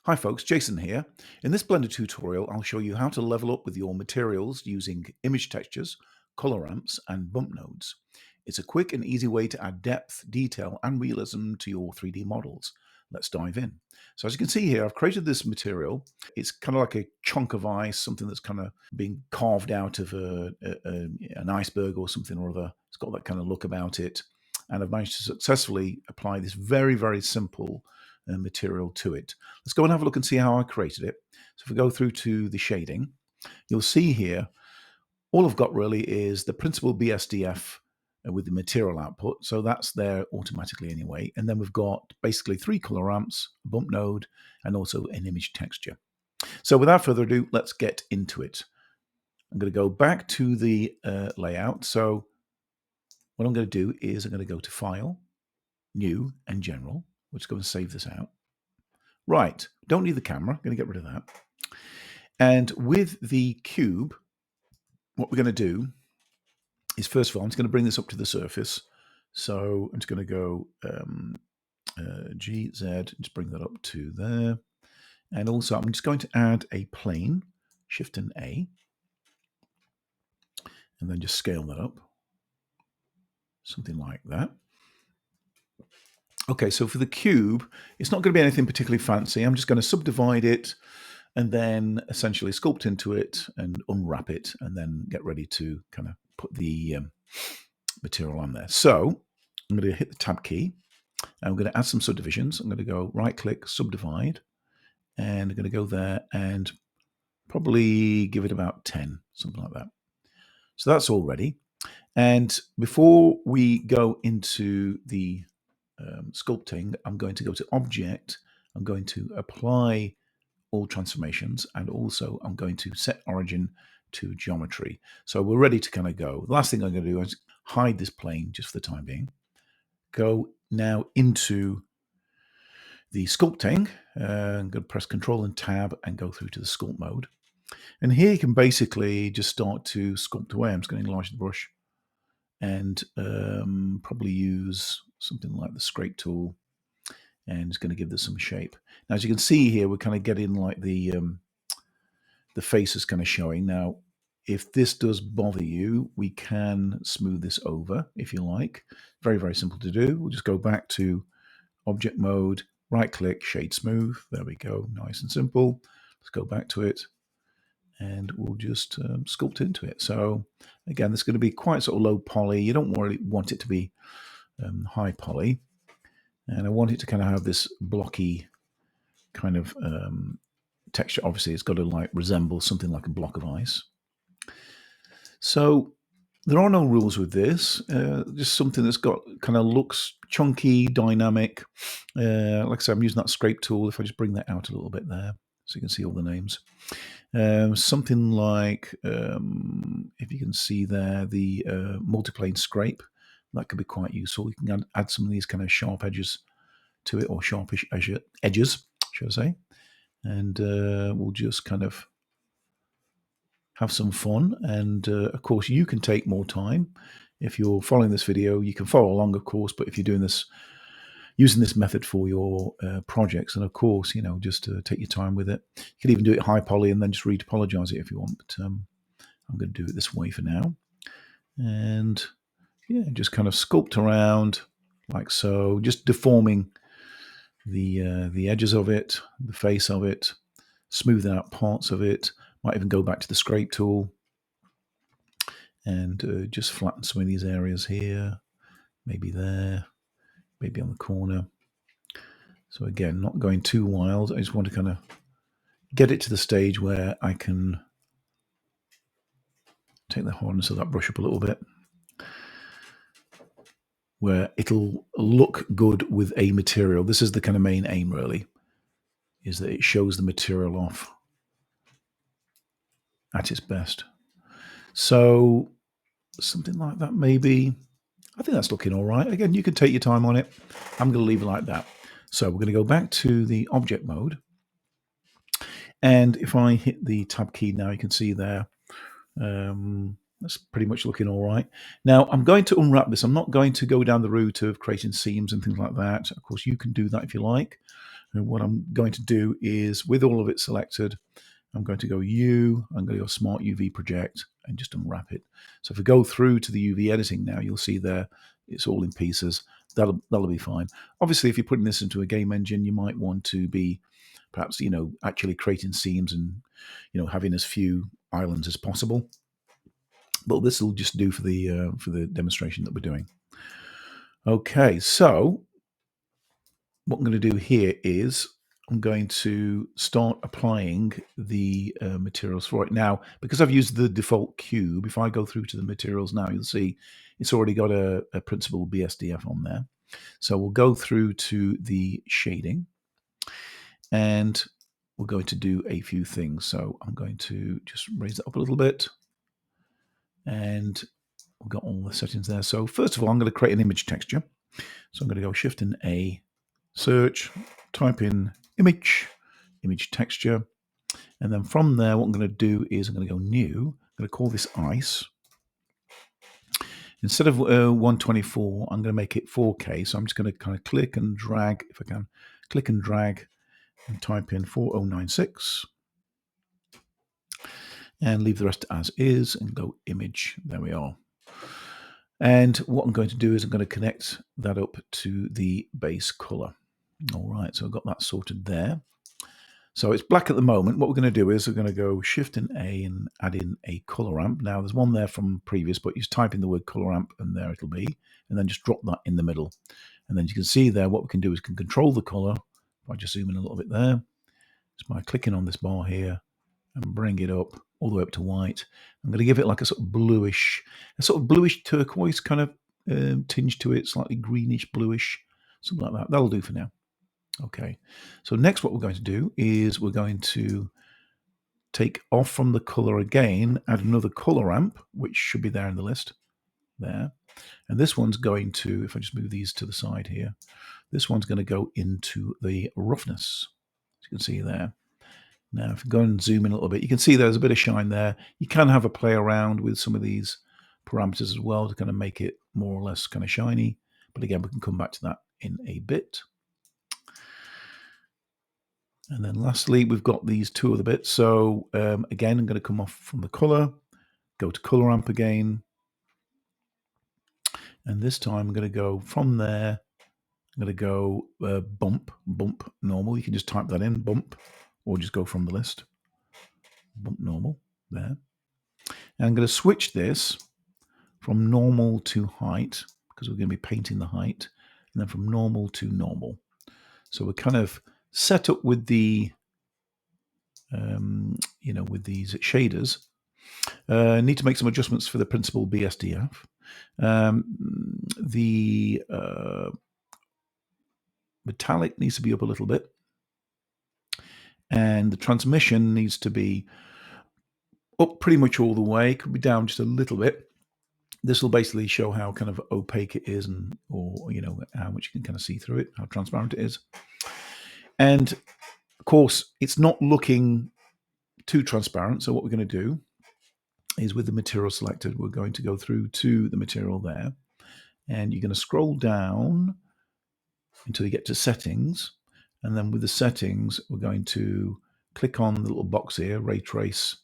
Hi folks, Jason here. In this Blender tutorial, I'll show you how to level up with your materials using image textures, color ramps, and bump nodes. It's a quick and easy way to add depth, detail, and realism to your 3D models. Let's dive in. So as you can see here, I've created this material. It's kind of like a chunk of ice, something that's kind of being carved out of an iceberg or something or other. It's got that kind of look about it. And I've managed to successfully apply this very, very simple material to it. Let's go and have a look and see how I created it. So if we go through to the shading, you'll see here, all I've got really is the principal BSDF with the material output. So that's there automatically anyway. And then we've got basically 3 color ramps, a bump node, and also an image texture. So without further ado, let's get into it. I'm going to go back to the layout. So what I'm going to do is I'm going to go to File, New, and General. We're just going to save this out. Right, don't need the camera, I'm going to get rid of that. And with the cube, what we're going to do is, first of all, I'm just going to bring this up to the surface. So I'm just going to go G, Z, just bring that up to there. And also I'm just going to add a plane, Shift and A, and then just scale that up, something like that. Okay, so for the cube, it's not going to be anything particularly fancy. I'm just going to subdivide it and then essentially sculpt into it and unwrap it and then get ready to kind of put the material on there. So I'm going to hit the Tab key and I'm going to add some subdivisions. I'm going to go right click, subdivide, and I'm going to go there and probably give it about 10, something like that. So that's all ready. And before we go into the sculpting, I'm going to go to Object. I'm going to apply all transformations, and also I'm going to set origin to geometry. So we're ready to kind of go. The last thing I'm going to do is hide this plane just for the time being. Go now into the sculpting. I'm going to press Control and Tab and go through to the sculpt mode. And here you can basically just start to sculpt away. I'm just going to enlarge the brush and probably use something like the scrape tool, and it's going to give this some shape. Now, as you can see here, we're kind of getting like the face is kind of showing. Now, if this does bother you, we can smooth this over if you like. Very, very simple to do. We'll just go back to object mode, right click, shade smooth. There we go, nice and simple. Let's go back to it and we'll just sculpt into it. So again, this is going to be quite sort of low poly. You don't really want it to be high poly. And I want it to kind of have this blocky kind of texture. Obviously, it's got to like resemble something like a block of ice. So there are no rules with this. Just something that's got kind of looks chunky, dynamic. Like I said, I'm using that scrape tool. If I just bring that out a little bit there, so you can see all the names. Something like, if you can see there, the multiplane scrape. That could be quite useful. You can add some of these kind of sharp edges to it, or sharpish edges, should I say. And we'll just kind of have some fun. And of course, you can take more time. If you're following this video, you can follow along, of course, but if you're doing this, using this method for your projects, and of course, you know, just take your time with it. You can even do it high poly and then just retopologize it if you want, but I'm going to do it this way for now. And yeah, just kind of sculpt around like so, just deforming the edges of it, the face of it, smoothing out parts of it. Might even go back to the scrape tool and just flatten some of these areas here, maybe there, maybe on the corner. So again, not going too wild. I just want to kind of get it to the stage where I can take the hardness of that brush up a little bit, where it'll look good with a material. This is the kind of main aim, really, is that it shows the material off at its best. So something like that, maybe. I think that's looking all right. Again, you can take your time on it. I'm going to leave it like that. So we're going to go back to the object mode. And if I hit the tab key now, you can see there, that's pretty much looking all right. Now, I'm going to unwrap this. I'm not going to go down the route of creating seams and things like that. Of course, you can do that if you like. And what I'm going to do is, with all of it selected, I'm going to go U, I'm going to go Smart UV Project and just unwrap it. So if we go through to the UV editing now, you'll see there it's all in pieces. That'll be fine. Obviously, if you're putting this into a game engine, you might want to be perhaps, actually creating seams and, having as few islands as possible. But this will just do for the demonstration that we're doing. Okay, so what I'm going to do here is I'm going to start applying the materials for it. Now, because I've used the default cube, if I go through to the materials now, you'll see it's already got a principled BSDF on there. So we'll go through to the shading and we're going to do a few things. So I'm going to just raise it up a little bit and we've got all the settings there. So first of all, I'm going to create an image texture. So I'm going to go Shift and A, search, type in image texture. And then from there, what I'm going to do is I'm going to go new. I'm going to call this ice. Instead of 124, I'm going to make it 4K. So I'm just going to kind of click and drag, if I can, click and drag and type in 4096 and leave the rest as is and go image. There we are. And what I'm going to do is I'm going to connect that up to the base color. All right, so I've got that sorted there. So it's black at the moment. What we're going to do is we're going to go Shift and A and add in a color ramp. Now there's one there from previous, but you just type in the word color ramp and there it'll be, and then just drop that in the middle. And then you can see there what we can do is can control the color. If I just zoom in a little bit there, just by clicking on this bar here and bring it up all the way up to white. I'm going to give it like a sort of bluish turquoise kind of tinge to it, slightly greenish bluish, something like that. That'll do for now. Okay, so next what we're going to do is we're going to take off from the color again, add another color ramp, which should be there in the list, there. And this one's going to, if I just move these to the side here, this one's going to go into the roughness, as you can see there. Now, if you go and zoom in a little bit, you can see there's a bit of shine there. You can have a play around with some of these parameters as well to kind of make it more or less kind of shiny. But again, we can come back to that in a bit. And then lastly, we've got these two other bits. So again, I'm going to come off from the color, go to color ramp again. And this time I'm going to go from there. I'm going to go bump normal. You can just type that in, bump, or just go from the list. Bump normal, there. And I'm going to switch this from normal to height, because we're going to be painting the height, and then from normal to normal. So we're kind of set up with the, with these shaders. Need to make some adjustments for the principled BSDF. The metallic needs to be up a little bit, and the transmission needs to be up pretty much all the way. Could be down just a little bit. This will basically show how kind of opaque it is, and or how much you can kind of see through it, how transparent it is. And of course, it's not looking too transparent. So what we're going to do is, with the material selected, we're going to go through to the material there, and you're going to scroll down until you get to settings. And then with the settings, we're going to click on the little box here, ray traced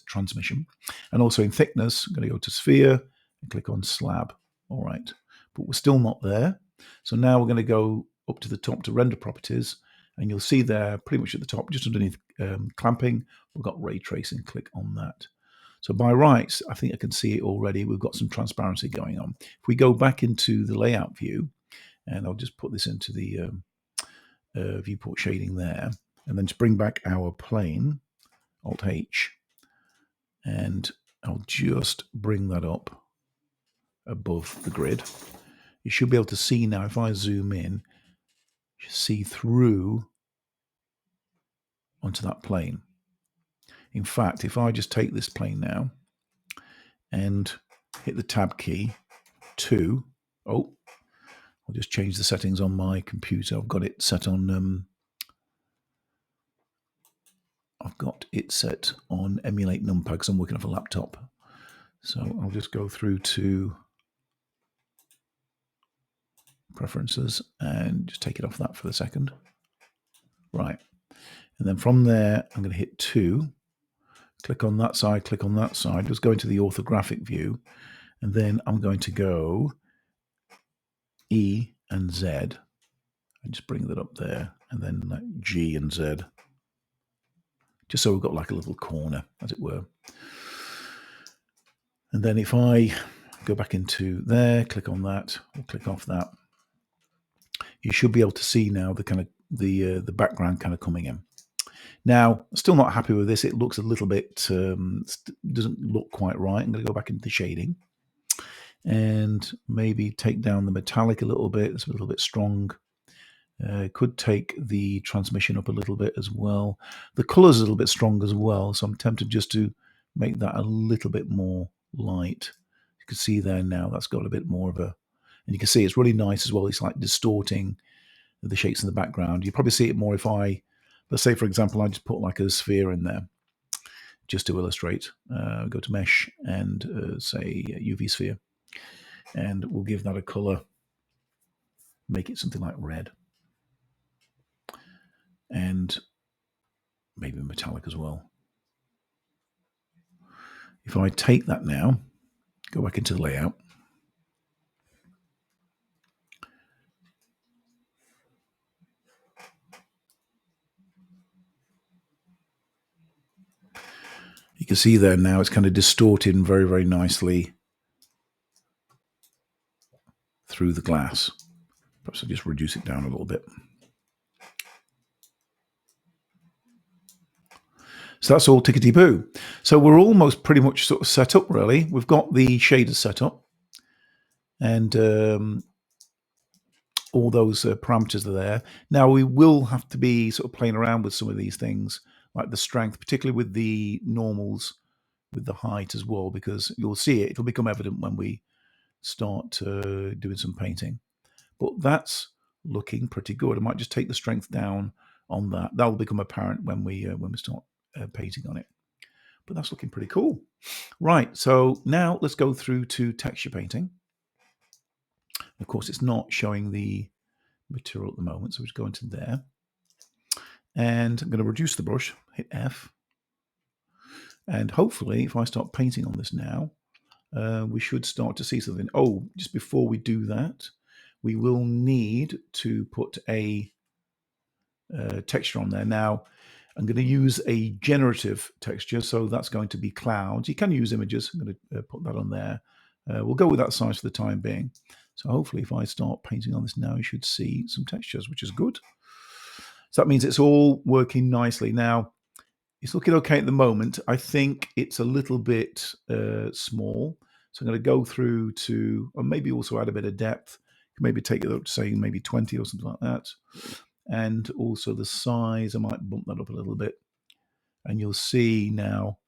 transmission. And also in thickness, I'm going to go to sphere and click on slab. All right, but we're still not there. So now we're going to go up to the top to render properties. And you'll see there pretty much at the top, just underneath clamping, we've got ray tracing. Click on that. So by rights, I think I can see it already. We've got some transparency going on. If we go back into the layout view, and I'll just put this into the viewport shading there, and then just bring back our plane, Alt-H, and I'll just bring that up above the grid. You should be able to see now, if I zoom in, you see through onto that plane. In fact, if I just take this plane now and hit the tab key I'll just change the settings on my computer. I've got it set on emulate numpad because I'm working off a laptop. So I'll just go through to preferences, and just take it off that for the second. Right. And then from there, I'm going to hit 2, click on that side, click on that side, just go into the orthographic view, and then I'm going to go E and Z, and just bring that up there, and then like G and Z, just so we've got like a little corner, as it were. And then if I go back into there, click on that, or click off that, you should be able to see now the kind of the background kind of coming in. Now, still not happy with this. It looks a little bit, doesn't look quite right. I'm going to go back into the shading and maybe take down the metallic a little bit. It's a little bit strong. Could take the transmission up a little bit as well. The color's a little bit strong as well, so I'm tempted just to make that a little bit more light. You can see there now that's got a bit more of a, and you can see it's really nice as well. It's like distorting the shapes in the background. You probably see it more if I, let's say for example, I just put like a sphere in there just to illustrate. Go to mesh and say UV sphere, and we'll give that a color, make it something like red, and maybe metallic as well. If I take that now, go back into the layout, you can see there now it's kind of distorted very, very nicely through the glass. Perhaps I'll just reduce it down a little bit. So that's all tickety-boo. So we're almost pretty much sort of set up, really. We've got the shaders set up, and all those parameters are there. Now we will have to be sort of playing around with some of these things, like the strength, particularly with the normals, with the height as well, because you'll see it. It'll become evident when we start doing some painting. But that's looking pretty good. I might just take the strength down on that. That will become apparent when we start painting on it. But that's looking pretty cool. Right, so now let's go through to texture painting. Of course, it's not showing the material at the moment, so we just go into there. And I'm going to reduce the brush, hit F. And hopefully, if I start painting on this now, we should start to see something. Oh, just before we do that, we will need to put a texture on there. Now, I'm going to use a generative texture, so that's going to be clouds. You can use images. I'm going to put that on there. We'll go with that size for the time being. So hopefully if I start painting on this now, you should see some textures, which is good. So that means it's all working nicely. Now, it's looking okay at the moment. I think it's a little bit small. So I'm going to go through to, or maybe also add a bit of depth. Maybe take it up to say maybe 20 or something like that. And also the size, I might bump that up a little bit. And you'll see now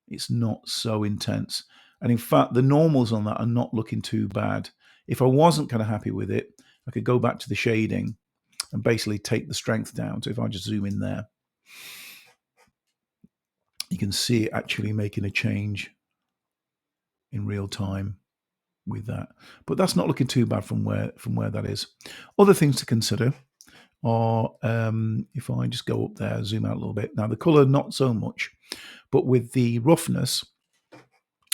it's not so intense. And in fact, the normals on that are not looking too bad. If I wasn't kind of happy with it, I could go back to the shading and basically take the strength down. So if I just zoom in there, you can see it actually making a change in real time with that. But that's not looking too bad from where that is. Other things to consider are, if I just go up there, zoom out a little bit. Now the color, not so much, but with the roughness,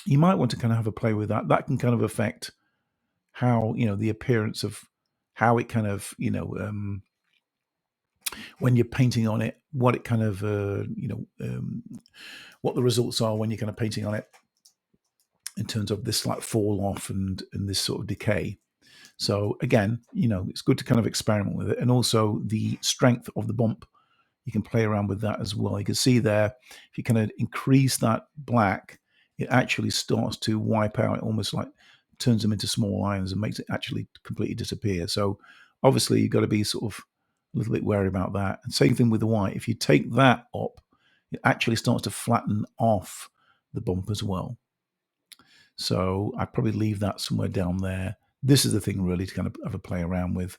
you might want to kind of have a play with that. That can kind of affect how, the appearance of how it kind of, when you're painting on it, what it kind of, what the results are when you're kind of painting on it in terms of this like fall off and this sort of decay. So again, it's good to kind of experiment with it. And also the strength of the bump, you can play around with that as well. You can see there, if you kind of increase that black, it actually starts to wipe out. It almost like turns them into small lines and makes it actually completely disappear. So obviously you've got to be sort of a little bit wary about that. And same thing with the white. If you take that up, it actually starts to flatten off the bump as well. So I'd probably leave that somewhere down there. This is the thing really to kind of have a play around with.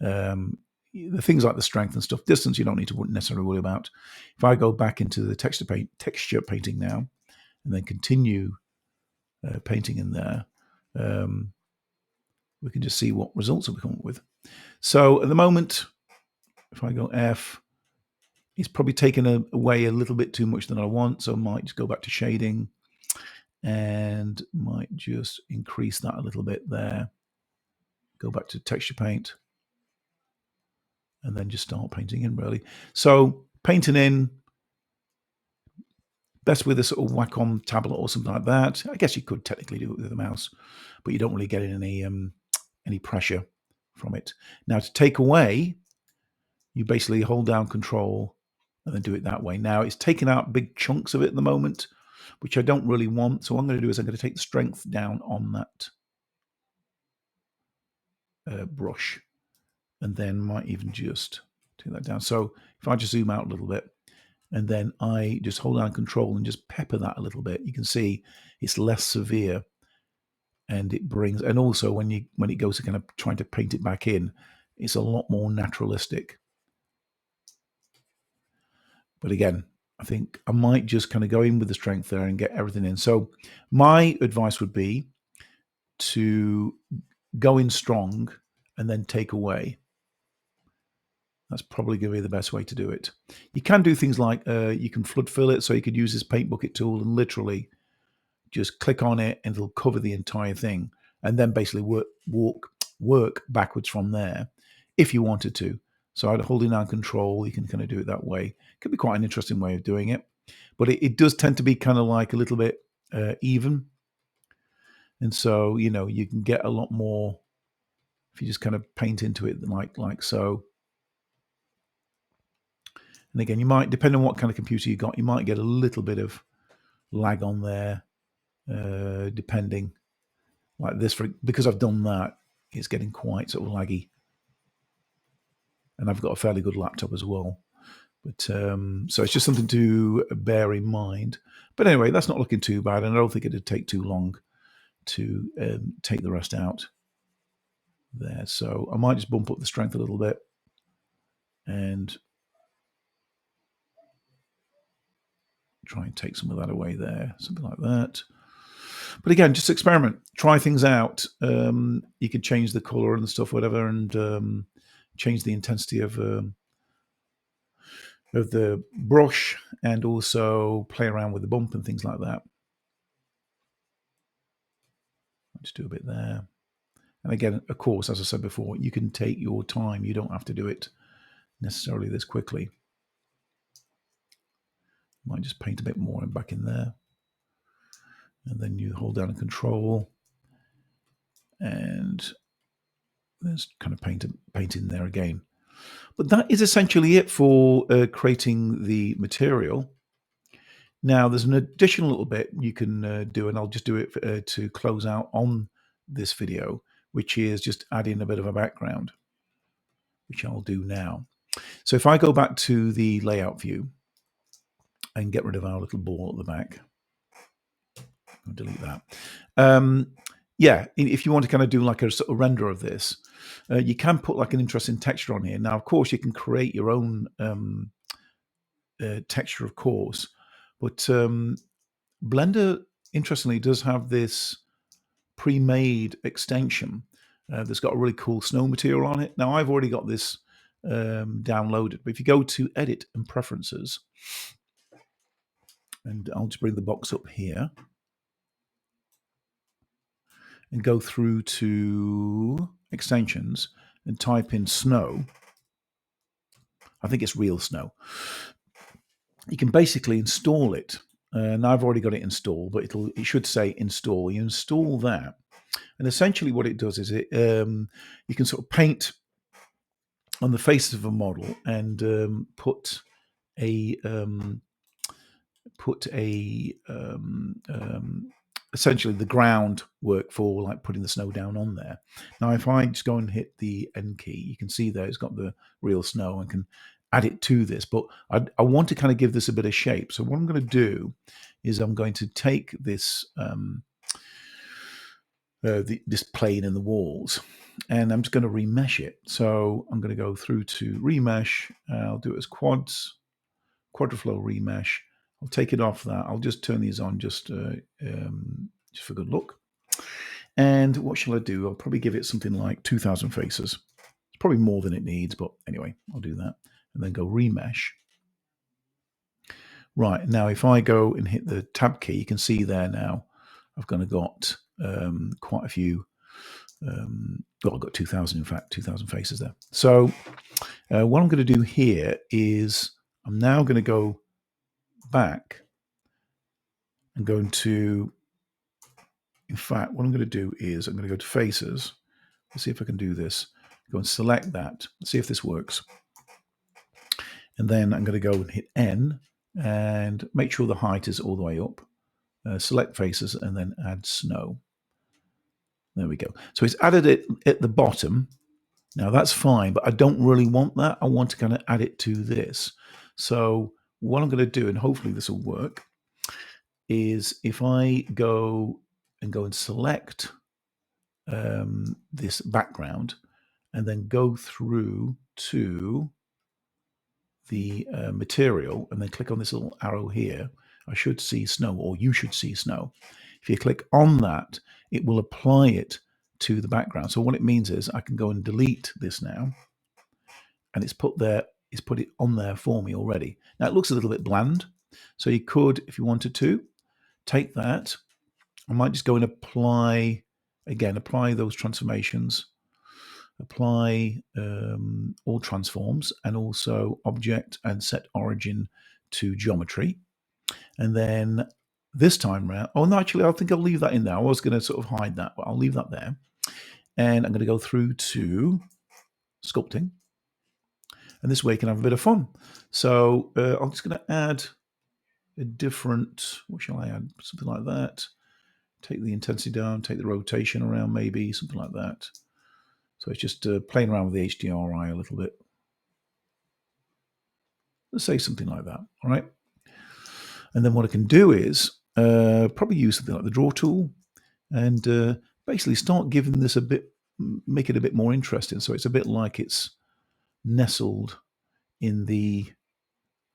The things like the strength and stuff, distance, you don't need to necessarily worry about. If I go back into the texture painting now, and then continue painting in there, we can just see what results we come up with. So at the moment, if I go F, it's probably taken away a little bit too much than I want. So I might just go back to shading and might just increase that a little bit there. Go back to texture paint and then just start painting in really. So painting in, best with a sort of Wacom tablet or something like that. I guess you could technically do it with a mouse, but you don't really get any pressure from it. Now to take away, you basically hold down Control and then do it that way. Now it's taken out big chunks of it at the moment, which I don't really want. So what I'm going to do is I'm going to take the strength down on that brush, and then might even just take that down. So if I just zoom out a little bit, and then I just hold down Control and just pepper that a little bit, you can see it's less severe, and it brings. And also when it goes to kind of trying to paint it back in, it's a lot more naturalistic. But again, I think I might just kind of go in with the strength there and get everything in. So my advice would be to go in strong and then take away. That's probably going to be the best way to do it. You can do things like you can flood fill it, so you could use this paint bucket tool and literally just click on it and it'll cover the entire thing, and then basically work backwards from there if you wanted to. So I'd holding down Control, you can kind of do it that way. Could be quite an interesting way of doing it, but it does tend to be kind of like a little bit even, and so you can get a lot more if you just kind of paint into it like so. And again, you might, depending on what kind of computer you got, you might get a little bit of lag on there, depending. Like this, because I've done that, it's getting quite sort of laggy. And I've got a fairly good laptop as well. But so it's just something to bear in mind. But anyway, that's not looking too bad, and I don't think it'd take too long to take the rest out there. So I might just bump up the strength a little bit and try and take some of that away there, something like that. But again, just experiment, try things out. You can change the color and stuff, whatever, and change the intensity of the brush, and also play around with the bump and things like that. I'll just do a bit there. And again, of course, as I said before, you can take your time. You don't have to do it necessarily this quickly. Might just paint a bit more and back in there. And then you hold down Control and there's kind of paint in there again. But that is essentially it for creating the material. Now, there's an additional little bit you can do, and I'll just do it to close out on this video, which is just adding a bit of a background, which I'll do now. So if I go back to the layout view and get rid of our little ball at the back, I'll delete that. Yeah, if you want to kind of do like a sort of render of this, you can put like an interesting texture on here. Now, of course, you can create your own texture, of course, but Blender, interestingly, does have this pre-made extension that's got a really cool snow material on it. Now, I've already got this downloaded, but if you go to Edit and Preferences, and I'll just bring the box up here, and go through to Extensions and type in Snow. I think it's Real Snow. You can basically install it. And I've already got it installed, but it should say install. You install that, and essentially what it does is you can sort of paint on the face of a model and put essentially the ground work for like putting the snow down on there. Now, if I just go and hit the N key, you can see there it's got the real snow and can add it to this. But I want to kind of give this a bit of shape. So what I'm going to do is I'm going to take this this plane in the walls, and I'm just going to remesh it. So I'm going to go through to remesh. I'll do it as quadflow remesh. I'll take it off that. I'll just turn these on just for good look. And what shall I do? I'll probably give it something like 2000 faces. It's probably more than it needs, but anyway, I'll do that. And then go remesh. Right, now if I go and hit the tab key, you can see there now I've kind of got quite a few. Well, I've got 2000, in fact, 2000 faces there. So what I'm going to do here is I'm now going to go back and go into, in fact, what I'm going to do is I'm going to go to faces. Let's see if I can do this. Go and select that. See if this works. And then I'm going to go and hit N and make sure the height is all the way up. Select faces and then add snow. There we go. So it's added it at the bottom. Now that's fine, but I don't really want that. I want to kind of add it to this. So what I'm going to do, and hopefully this will work, is if I go and select this background and then go through to the material and then click on this little arrow here, I should see snow, or you should see snow. If you click on that, it will apply it to the background. So what it means is I can go and delete this now, and it's put it on there for me already. Now it looks a little bit bland, so you could, if you wanted to, take that. I might just go and apply those transformations, apply all transforms, and also object, and set origin to geometry. And then this time around, oh no, actually I think I'll leave that in there. I was going to sort of hide that, but I'll leave that there. And I'm going to go through to sculpting. And this way you can have a bit of fun. So I'm just going to add a different, what shall I add? Something like that. Take the intensity down, take the rotation around maybe, something like that. So it's just playing around with the HDRI a little bit. Let's say something like that, all right? And then what I can do is probably use something like the draw tool and basically start giving this a bit, make it a bit more interesting. So it's a bit like it's nestled in the,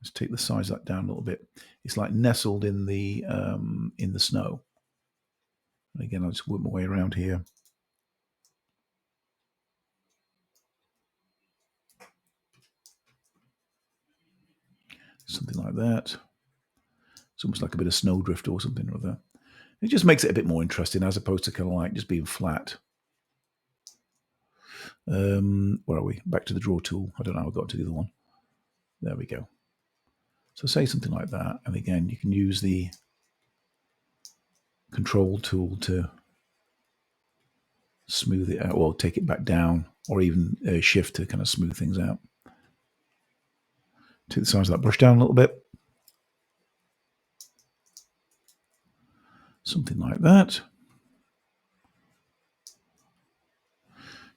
let's take the size of that down a little bit. It's like nestled in the snow. And again, I'll just work my way around here. Something like that. It's almost like a bit of snowdrift or something or other. It just makes it a bit more interesting as opposed to kind of like just being flat. Where are we? Back to the draw tool. I don't know how I got to the other one. There we go. So say something like that. And again, you can use the control tool to smooth it out, or take it back down, or even shift to kind of smooth things out. Take the size of that brush down a little bit. Something like that.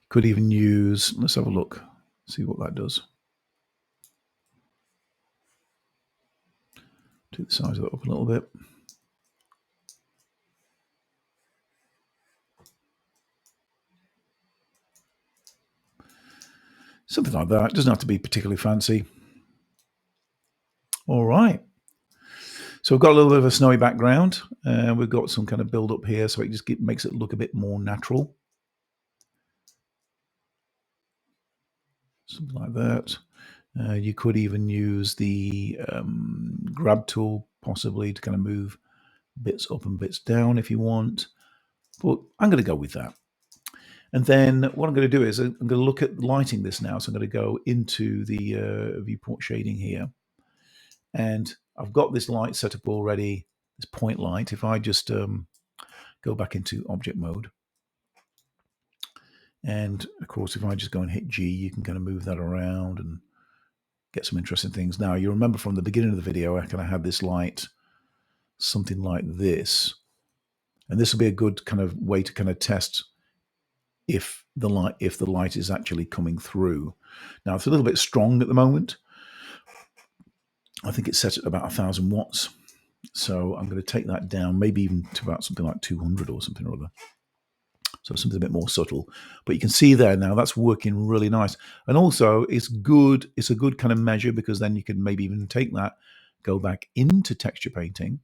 Could even use, let's have a look, see what that does. Take the size of that up a little bit. Something like that. It doesn't have to be particularly fancy. All right. So we've got a little bit of a snowy background. We've got some kind of build up here, so it just makes it look a bit more natural. Something like that. You could even use the grab tool possibly to kind of move bits up and bits down if you want. But I'm going to go with that. And then what I'm going to do is I'm going to look at lighting this now. So I'm going to go into the viewport shading here. And I've got this light set up already, this point light. If I just go back into object mode. And of course, if I just go and hit G, you can kind of move that around and get some interesting things. Now, you remember from the beginning of the video, I kind of had this light, something like this. And this will be a good kind of way to kind of test if the light is actually coming through. Now, it's a little bit strong at the moment. I think it's set at about 1,000 watts. So I'm going to take that down, maybe even to about something like 200 or something or other. So something a bit more subtle. But you can see there now, that's working really nice. And also, it's good. It's a good kind of measure, because then you can maybe even take that, go back into texture painting.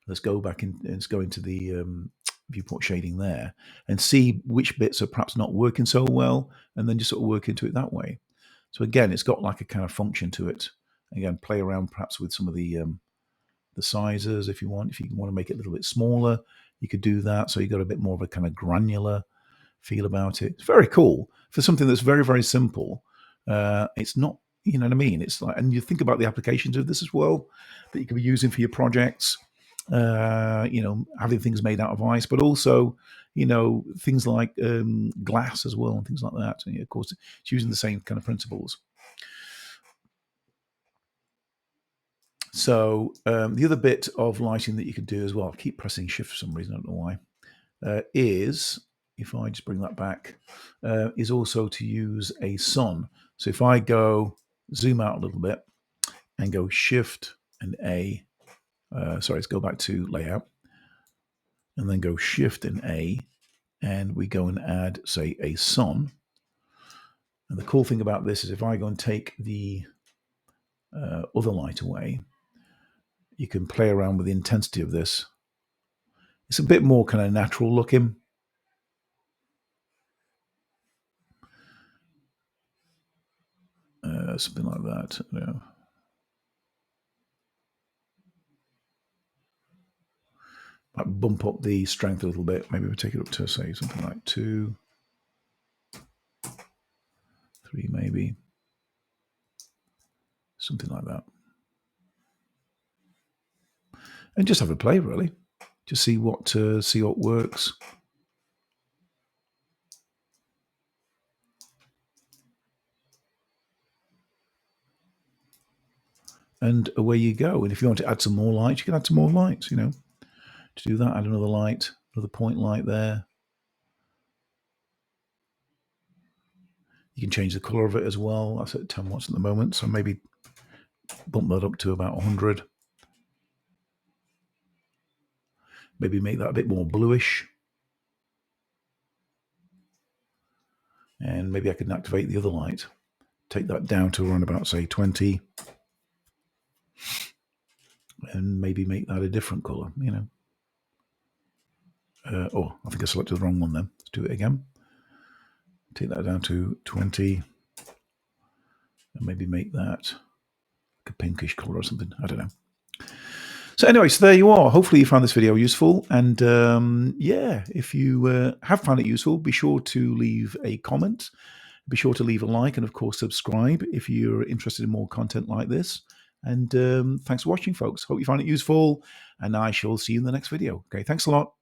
Let's go back in, let's go into the viewport shading there, and see which bits are perhaps not working so well, and then just sort of work into it that way. So again, it's got like a kind of function to it. Again, play around perhaps with some of the sizes if you want. If you want to make it a little bit smaller, you could do that. So you got a bit more of a kind of granular feel about it. It's very cool for something that's very, very simple. It's not, you know what I mean? It's like, and you think about the applications of this as well that you could be using for your projects. You know, having things made out of ice, but also, you know, things like glass as well and things like that. And of course, it's using the same kind of principles. So the other bit of lighting that you can do as well, I keep pressing shift for some reason, I don't know why, is, if I just bring that back, is also to use a sun. So if I go zoom out a little bit and go shift and A, sorry, let's go back to layout and then go shift and A, and we go and add, say, a sun. And the cool thing about this is if I go and take the other light away, you can play around with the intensity of this. It's a bit more kind of natural looking. Something like that. You know. Might bump up the strength a little bit. Maybe we'll take it up to, say, something like 2, 3, maybe. Something like that. And just have a play, really. Just see what works. And away you go. And if you want to add some more lights, you can add some more lights, you know. To do that, add another light, another point light there. You can change the color of it as well. That's at 10 watts at the moment, so maybe bump that up to about 100. Maybe make that a bit more bluish. And maybe I can activate the other light. Take that down to around about, say, 20. And maybe make that a different color, you know. Oh, I think I selected the wrong one then. Let's do it again. Take that down to 20. And maybe make that like a pinkish color or something. I don't know. So anyway, so there you are. Hopefully you found this video useful. And yeah, if you have found it useful, be sure to leave a comment. Be sure to leave a like and, of course, subscribe if you're interested in more content like this. And thanks for watching, folks. Hope you find it useful. And I shall see you in the next video. Okay, thanks a lot.